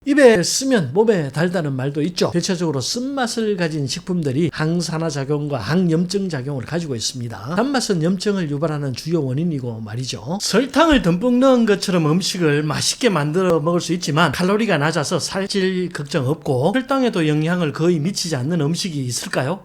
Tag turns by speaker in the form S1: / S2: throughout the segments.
S1: 입에 쓰면 몸에 달다는 말도 있죠. 대체적으로 쓴맛을 가진 식품들이 항산화작용과 항염증 작용을 가지고 있습니다. 단맛은 염증을 유발하는 주요 원인이고 말이죠. 설탕을 듬뿍 넣은 것처럼 음식을 맛있게 만들어 먹을 수 있지만 칼로리가 낮아서 살찔 걱정 없고 혈당에도 영향을 거의 미치지 않는 음식이 있을까요?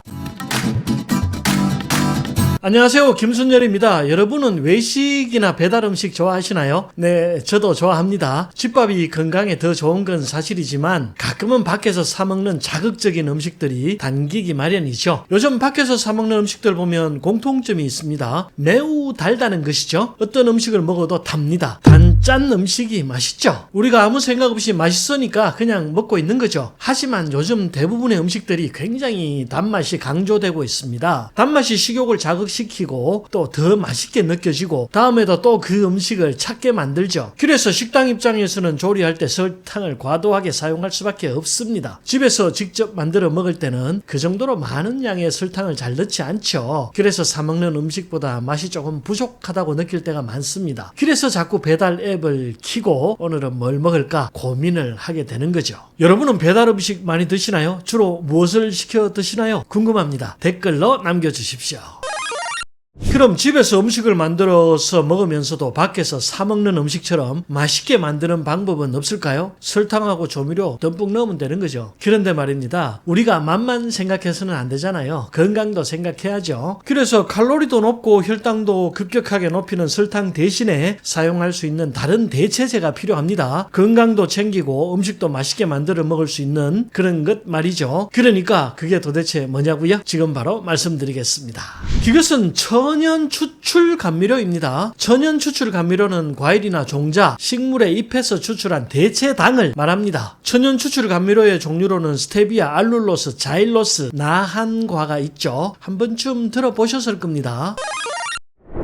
S1: 안녕하세요, 김순열입니다. 여러분은 외식이나 배달 음식 좋아하시나요? 네, 저도 좋아합니다. 집밥이 건강에 더 좋은 건 사실이지만 가끔은 밖에서 사 먹는 자극적인 음식들이 당기기 마련이죠. 요즘 밖에서 사 먹는 음식들 보면 공통점이 있습니다. 매우 달다는 것이죠. 어떤 음식을 먹어도 답니다. 단짠 음식이 맛있죠. 우리가 아무 생각 없이 맛있으니까 그냥 먹고 있는 거죠. 하지만 요즘 대부분의 음식들이 굉장히 단맛이 강조되고 있습니다. 단맛이 식욕을 자극시키고 또 더 맛있게 느껴지고 다음에도 또 그 음식을 찾게 만들죠. 그래서 식당 입장에서는 조리할 때 설탕을 과도하게 사용할 수밖에 없습니다. 집에서 직접 만들어 먹을 때는 그 정도로 많은 양의 설탕을 잘 넣지 않죠. 그래서 사 먹는 음식보다 맛이 조금 부족하다고 느낄 때가 많습니다. 그래서 자꾸 배달 앱을 켜고 오늘은 뭘 먹을까 고민을 하게 되는 거죠. 여러분은 배달 음식 많이 드시나요? 주로 무엇을 시켜 드시나요? 궁금합니다. 댓글로 남겨주십시오. 그럼 집에서 음식을 만들어서 먹으면서도 밖에서 사 먹는 음식처럼 맛있게 만드는 방법은 없을까요? 설탕하고 조미료 듬뿍 넣으면 되는 거죠. 그런데 말입니다. 우리가 맛만 생각해서는 안 되잖아요. 건강도 생각해야죠. 그래서 칼로리도 높고 혈당도 급격하게 높이는 설탕 대신에 사용할 수 있는 다른 대체제가 필요합니다. 건강도 챙기고 음식도 맛있게 만들어 먹을 수 있는 그런 것 말이죠. 그러니까 그게 도대체 뭐냐고요? 지금 바로 말씀드리겠습니다. 그것은 천연 추출 감미료입니다. 천연 추출 감미료는 과일이나 종자, 식물의 잎에서 추출한 대체당을 말합니다. 천연 추출 감미료의 종류로는 스테비아, 알룰로스, 자일로스, 나한과가 있죠. 한 번쯤 들어보셨을 겁니다.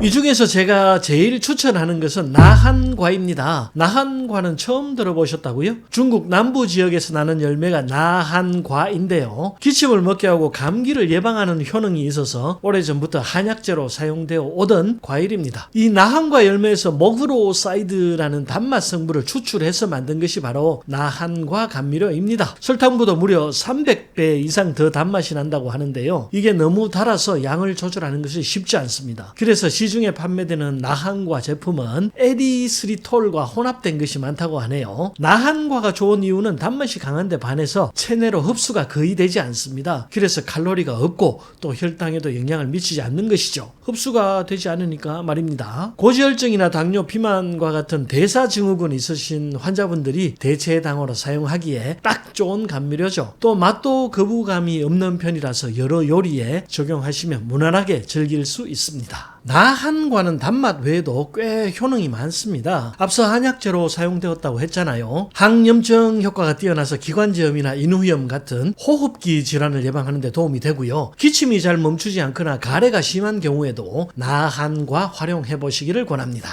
S1: 이 중에서 제가 제일 추천하는 것은 나한과입니다. 나한과는 처음 들어보셨다고요? 중국 남부 지역에서 나는 열매가 나한과인데요. 기침을 먹게 하고 감기를 예방하는 효능이 있어서 오래전부터 한약재로 사용되어 오던 과일입니다. 이 나한과 열매에서 모그로사이드라는 단맛 성분을 추출해서 만든 것이 바로 나한과 감미료입니다. 설탕보다 무려 300배 이상 더 단맛이 난다고 하는데요. 이게 너무 달아서 양을 조절하는 것이 쉽지 않습니다. 그래서 시중에 판매되는 나한과 제품은 에리스리톨과 혼합된 것이 많다고 하네요. 나한과가 좋은 이유는 단맛이 강한데 반해서 체내로 흡수가 거의 되지 않습니다. 그래서 칼로리가 없고 또 혈당에도 영향을 미치지 않는 것이죠. 흡수가 되지 않으니까 말입니다. 고지혈증이나 당뇨, 비만과 같은 대사증후군 있으신 환자분들이 대체당으로 사용하기에 딱 좋은 감미료죠. 또 맛도 거부감이 없는 편이라서 여러 요리에 적용하시면 무난하게 즐길 수 있습니다. 나한과는 단맛 외에도 꽤 효능이 많습니다. 앞서 한약재로 사용되었다고 했잖아요. 항염증 효과가 뛰어나서 기관지염이나 인후염 같은 호흡기 질환을 예방하는 데 도움이 되고요. 기침이 잘 멈추지 않거나 가래가 심한 경우에도 나한과 활용해 보시기를 권합니다.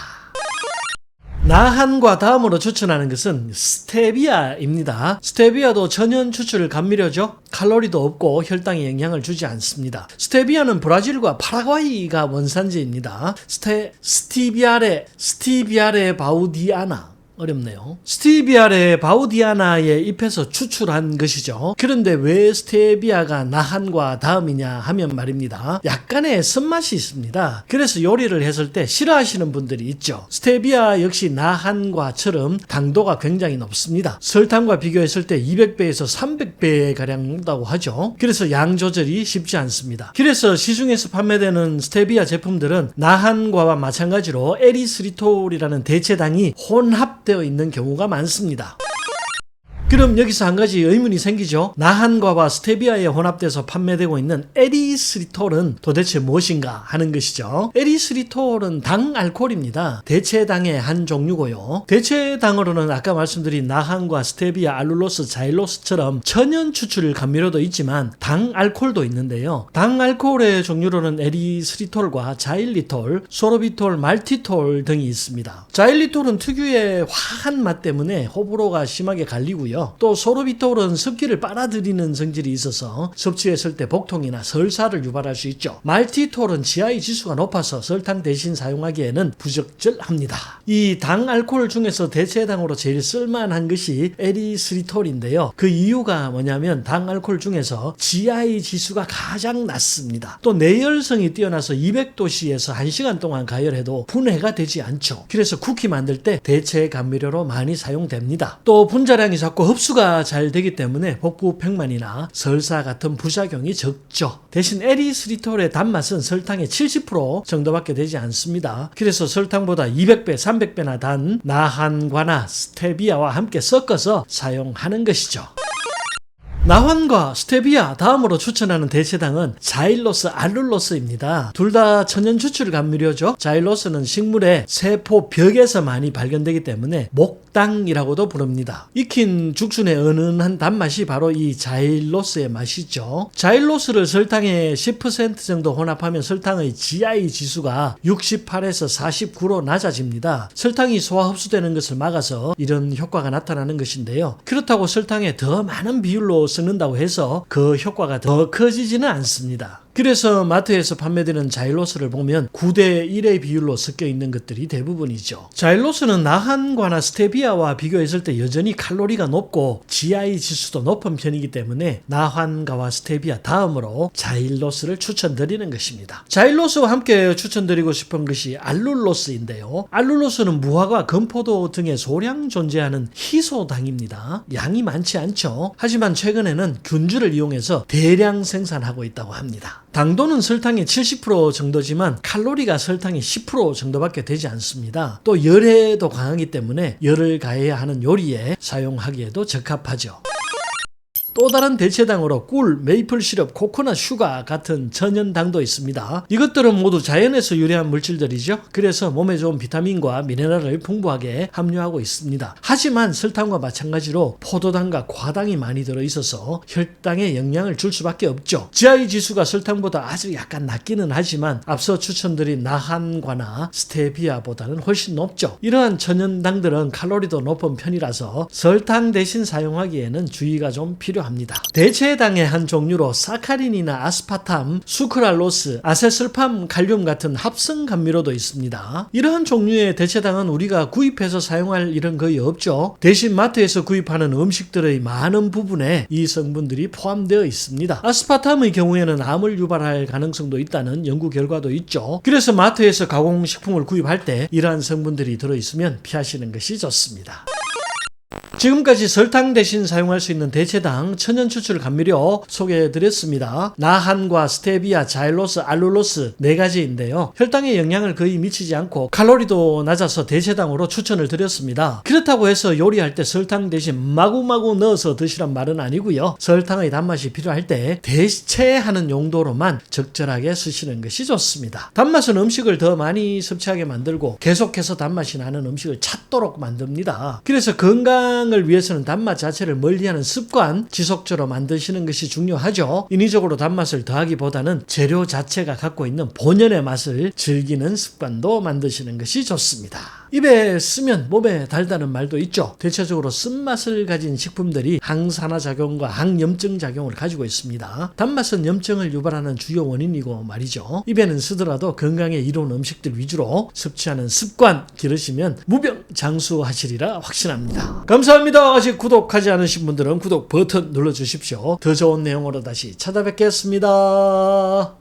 S1: 나한과 다음으로 추천하는 것은 스테비아입니다. 스테비아도 천연 추출 감미료죠. 칼로리도 없고 혈당에 영향을 주지 않습니다. 스테비아는 브라질과 파라과이가 원산지입니다. 스티비아레 바우디아나. 어렵네요. 스티비아레 바우디아나의 잎에서 추출한 것이죠. 그런데 왜 스테비아가 나한과 다음이냐 하면 말입니다. 약간의 쓴맛이 있습니다. 그래서 요리를 했을 때 싫어하시는 분들이 있죠. 스테비아 역시 나한과처럼 당도가 굉장히 높습니다. 설탕과 비교했을 때 200배에서 300배 가량 높다고 하죠. 그래서 양 조절이 쉽지 않습니다. 그래서 시중에서 판매되는 스테비아 제품들은 나한과와 마찬가지로 에리스리톨이라는 대체당이 혼합되어 있는 경우가 많습니다. 그럼 여기서 한 가지 의문이 생기죠. 나한과와 스테비아에 혼합돼서 판매되고 있는 에리스리톨은 도대체 무엇인가 하는 것이죠. 에리스리톨은 당알코올입니다. 대체당의 한 종류고요. 대체당으로는 아까 말씀드린 나한과 스테비아, 알룰로스, 자일로스처럼 천연 추출 감미료도 있지만 당알코올도 있는데요. 당알코올의 종류로는 에리스리톨과 자일리톨, 소르비톨, 말티톨 등이 있습니다. 자일리톨은 특유의 화한 맛 때문에 호불호가 심하게 갈리고요. 있고요. 또 소르비톨은 습기를 빨아들이는 성질이 있어서 섭취했을 때 복통이나 설사를 유발할 수 있죠. 말티톨은 GI 지수가 높아서 설탕 대신 사용하기에는 부적절합니다. 이 당 알코올 중에서 대체당으로 제일 쓸만한 것이 에리스리톨인데요. 그 이유가 뭐냐면 당 알코올 중에서 GI 지수가 가장 낮습니다. 또 내열성이 뛰어나서 200도씨에서 1시간 동안 가열해도 분해가 되지 않죠. 그래서 쿠키 만들 때 대체 감미료로 많이 사용됩니다. 또 분자량이 작고 흡수가 잘 되기 때문에 복부 평만이나 설사 같은 부작용이 적죠. 대신 에리스리톨의 단맛은 설탕의 70% 정도밖에 되지 않습니다. 그래서 설탕보다 200배, 300배나 단 나한과나 스테비아와 함께 섞어서 사용하는 것이죠. 나환과 스테비아 다음으로 추천하는 대체당은 자일로스, 알룰로스입니다. 둘 다 천연 추출 감미료죠. 자일로스는 식물의 세포 벽에서 많이 발견되기 때문에 목당이라고도 부릅니다. 익힌 죽순의 은은한 단맛이 바로 이 자일로스의 맛이죠. 자일로스를 설탕의 10% 정도 혼합하면 설탕의 GI 지수가 68에서 49로 낮아집니다. 설탕이 소화 흡수되는 것을 막아서 이런 효과가 나타나는 것인데요. 그렇다고 설탕에 더 많은 비율로 쓰는다고 해서 그 효과가 더 커지지는 않습니다. 그래서 마트에서 판매되는 자일로스를 보면 9대1의 비율로 섞여 있는 것들이 대부분이죠. 자일로스는 나한과나 스테비아와 비교했을 때 여전히 칼로리가 높고 GI 지수도 높은 편이기 때문에 나한과와 스테비아 다음으로 자일로스를 추천드리는 것입니다. 자일로스와 함께 추천드리고 싶은 것이 알룰로스인데요. 알룰로스는 무화과, 건포도 등에 소량 존재하는 희소당입니다. 양이 많지 않죠. 하지만 최근에는 균주를 이용해서 대량 생산하고 있다고 합니다. 당도는 설탕의 70% 정도지만 칼로리가 설탕의 10% 정도밖에 되지 않습니다. 또 열에도 강하기 때문에 열을 가해야 하는 요리에 사용하기에도 적합하죠. 또 다른 대체당으로 꿀, 메이플 시럽, 코코넛 슈가 같은 천연당도 있습니다. 이것들은 모두 자연에서 유래한 물질들이죠. 그래서 몸에 좋은 비타민과 미네랄을 풍부하게 함유하고 있습니다. 하지만 설탕과 마찬가지로 포도당과 과당이 많이 들어있어서 혈당에 영향을 줄 수밖에 없죠. GI 지수가 설탕보다 아주 약간 낮기는 하지만 앞서 추천드린 나한과나 스테비아보다는 훨씬 높죠. 이러한 천연당들은 칼로리도 높은 편이라서 설탕 대신 사용하기에는 주의가 좀 필요합니다. 대체당의 한 종류로 사카린이나 아스파탐, 수크랄로스, 아세슬팜, 칼륨 같은 합성 감미료도 있습니다. 이러한 종류의 대체당은 우리가 구입해서 사용할 일은 거의 없죠. 대신 마트에서 구입하는 음식들의 많은 부분에 이 성분들이 포함되어 있습니다. 아스파탐의 경우에는 암을 유발할 가능성도 있다는 연구 결과도 있죠. 그래서 마트에서 가공식품을 구입할 때 이러한 성분들이 들어있으면 피하시는 것이 좋습니다. 지금까지 설탕 대신 사용할 수 있는 대체당 천연 추출 감미료 소개해드렸습니다. 나한과 스테비아, 자일로스, 알룰로스 4가지인데요. 혈당에 영향을 거의 미치지 않고 칼로리도 낮아서 대체당으로 추천을 드렸습니다. 그렇다고 해서 요리할 때 설탕 대신 마구마구 넣어서 드시란 말은 아니고요. 설탕의 단맛이 필요할 때 대체하는 용도로만 적절하게 쓰시는 것이 좋습니다. 단맛은 음식을 더 많이 섭취하게 만들고 계속해서 단맛이 나는 음식을 찾도록 만듭니다. 그래서 건강을 위해서는 단맛 자체를 멀리하는 습관 지속적으로 만드시는 것이 중요하죠. 인위적으로 단맛을 더하기보다는 재료 자체가 갖고 있는 본연의 맛을 즐기는 습관도 만드시는 것이 좋습니다. 입에 쓰면 몸에 달다는 말도 있죠. 대체적으로 쓴맛을 가진 식품들이 항산화 작용과 항염증 작용을 가지고 있습니다. 단맛은 염증을 유발하는 주요 원인이고 말이죠. 입에는 쓰더라도 건강에 이로운 음식들 위주로 섭취하는 습관 기르시면 무병장수하시리라 확신합니다. 감사합니다. 아직 구독하지 않으신 분들은 구독 버튼 눌러주십시오. 더 좋은 내용으로 다시 찾아뵙겠습니다.